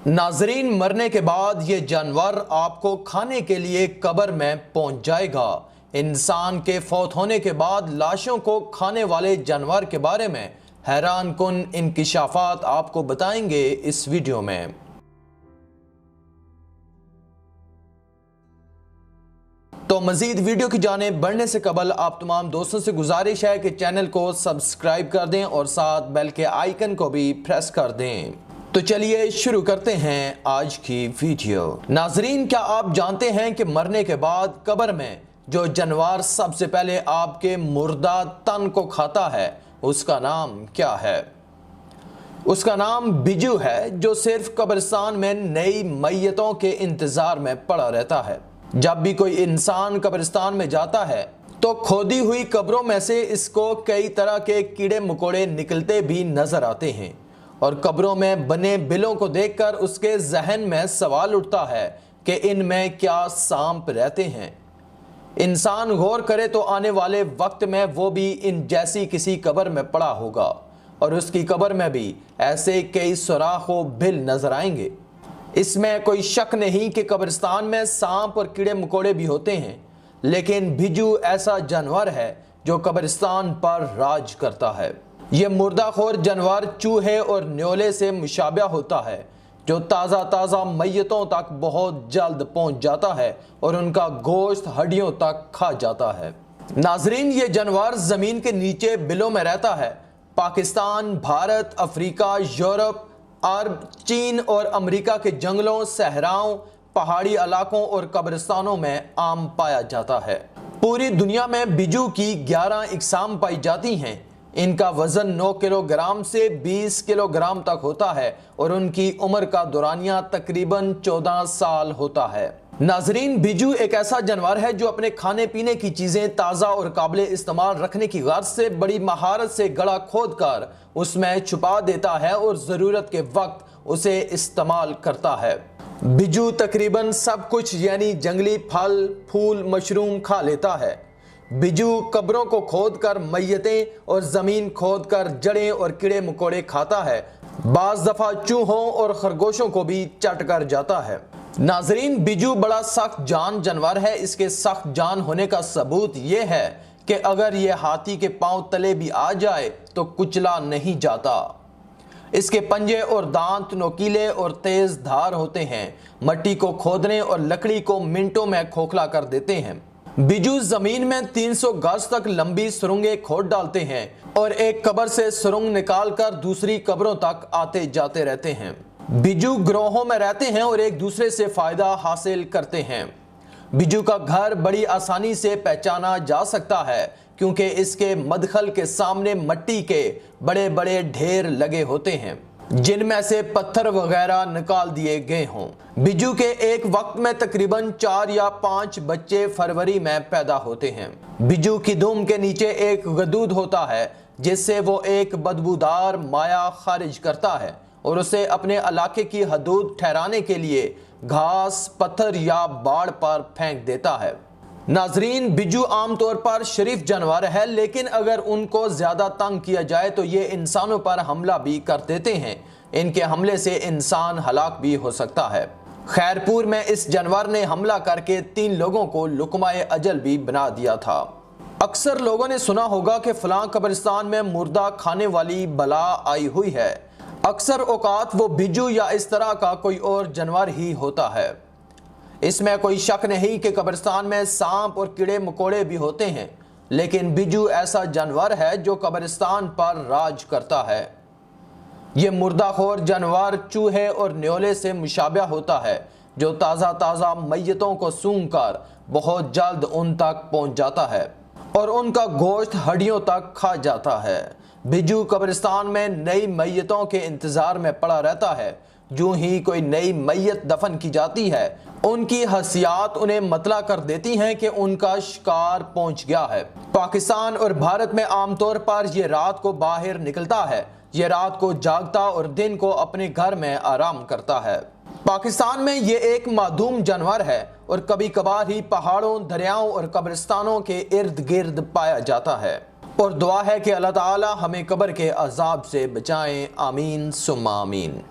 नाजरीन, मरने के बाद ये जानवर आपको खाने के लिए कब्र में पहुंच जाएगा। इंसान के फौत होने के बाद लाशों को खाने वाले जानवर के बारे में हैरान कुन इंकिशाफात आपको बताएंगे इस वीडियो में। तो मजीद वीडियो की जानिब बढ़ने से कबल आप तमाम दोस्तों से गुजारिश है कि चैनल को सब्सक्राइब कर दें और साथ बेल के आइकन को भी प्रेस कर दें। तो चलिए शुरू करते हैं आज की वीडियो। नाजरीन, क्या आप जानते हैं कि मरने के बाद कब्र में जो जानवर सबसे पहले आपके मुर्दा तन को खाता है उसका नाम क्या है? उसका नाम बिजू है, जो सिर्फ कब्रिस्तान में नई मैयतों के इंतजार में पड़ा रहता है। जब भी कोई इंसान कब्रिस्तान में जाता है तो खोदी हुई कब्रों में से इसको कई तरह के कीड़े मकोड़े निकलते भी नजर आते हैं और कब्रों में बने बिलों को देखकर उसके जहन में सवाल उठता है कि इनमें क्या सांप रहते हैं। इंसान गौर करे तो आने वाले वक्त में वो भी इन जैसी किसी कब्र में पड़ा होगा और उसकी कब्र में भी ऐसे कई सुराख व बिल नजर आएंगे। इसमें कोई शक नहीं कि कब्रिस्तान में सांप और कीड़े मकोड़े भी होते हैं, लेकिन बिजू ऐसा जानवर है जो कब्रिस्तान पर राज करता है। ये मुर्दाखोर जानवर चूहे और न्योले से मुशाबिह होता है, जो ताज़ा मैयतों तक बहुत जल्द पहुंच जाता है और उनका गोश्त हड्डियों तक खा जाता है। नाजरीन, ये जानवर ज़मीन के नीचे बिलों में रहता है। पाकिस्तान, भारत, अफ्रीका, यूरोप, अरब, चीन और अमेरिका के जंगलों, सहराओं, पहाड़ी इलाकों और कब्रिस्तानों में आम पाया जाता है। पूरी दुनिया में बिजू की 11 इकसाम पाई जाती हैं। इनका वजन 9 किलोग्राम से 20 किलोग्राम तक होता है और उनकी उम्र का दौरानिया तकरीबन 14 साल होता है। नाजरीन, बिजू एक ऐसा जानवर है जो अपने खाने पीने की चीजें ताज़ा और काबिल इस्तेमाल रखने की गर्ज से बड़ी महारत से गड़ा खोद कर उसमें छुपा देता है और ज़रूरत के वक्त उसे इस्तेमाल करता है। बिजू तकरीबन सब कुछ यानी जंगली फल, फूल, मशरूम खा लेता है। बिजू कब्रों को खोदकर मैयतें और जमीन खोदकर जड़ें और कीड़े मकोड़े खाता है। बाज दफा चूहों और खरगोशों को भी चट कर जाता है। नाजरीन, बिजू बड़ा सख्त जान जानवर है। इसके सख्त जान होने का सबूत यह है कि अगर यह हाथी के पांव तले भी आ जाए तो कुचला नहीं जाता। इसके पंजे और दांत नोकीले और तेज धार होते हैं। मट्टी को खोदने और लकड़ी को मिनटों में खोखला कर देते हैं। बिजू जमीन में 300 गज तक लंबी सुरंगें खोद डालते हैं और एक कब्र से सुरंग निकालकर दूसरी कब्रों तक आते जाते रहते हैं। बिजू ग्रोहों में रहते हैं और एक दूसरे से फायदा हासिल करते हैं। बिजू का घर बड़ी आसानी से पहचाना जा सकता है क्योंकि इसके मदखल के सामने मिट्टी के बड़े बड़े ढेर लगे होते हैं जिनमें से पत्थर वगैरह निकाल दिए गए हों। बिजू के एक वक्त में तकरीबन 4 या 5 बच्चे फरवरी में पैदा होते हैं। बिजू की दुम के नीचे एक गदूद होता है जिससे वो एक बदबूदार माया खारिज करता है और उसे अपने इलाके की हदूद ठहराने के लिए घास, पत्थर या बाड़ पर फेंक देता है। नाजरीन, बिजू आमतौर पर शरीफ जानवर है, लेकिन अगर उनको ज्यादा तंग किया जाए तो ये इंसानों पर हमला भी कर देते हैं। इनके हमले से इंसान हलाक भी हो सकता है। खैरपुर में इस जानवर ने हमला करके 3 लोगों को लुकमाए अजल भी बना दिया था। अक्सर लोगों ने सुना होगा कि फलां कब्रिस्तान में मुर्दा खाने वाली बला आई हुई है। अक्सर औकात वो बिजू या इस तरह का कोई और जानवर ही होता है। इसमें कोई शक नहीं कि कब्रिस्तान में सांप और कीड़े मकोड़े भी होते हैं, लेकिन बिजू ऐसा जानवर है जो कब्रिस्तान पर राज करता है। ये मुर्दाखोर जानवर चूहे और न्योले से मुशाबिह होता है, जो ताज़ा मैयतों को सूंघ कर बहुत जल्द उन तक पहुंच जाता है और उनका गोश्त हड्डियों तक खा जाता है। बिजू कब्रिस्तान में नई मैयतों के इंतजार में पड़ा रहता है। जो ही कोई नई मैयत दफन की जाती है, उनकी हसियात उन्हें मतला कर देती हैं कि उनका शिकार पहुंच गया है। पाकिस्तान और भारत में आमतौर पर यह रात को बाहर निकलता है। यह रात को जागता और दिन को अपने घर में आराम करता है। पाकिस्तान में ये एक मादूम जानवर है और कभी कभार ही पहाड़ों, दरियाओं और कब्रिस्तानों के इर्द गिर्द पाया जाता है। और दुआ है कि अल्लाह ताला हमें कब्र के अजाब से बचाएं। आमीन सुम्मा आमीन।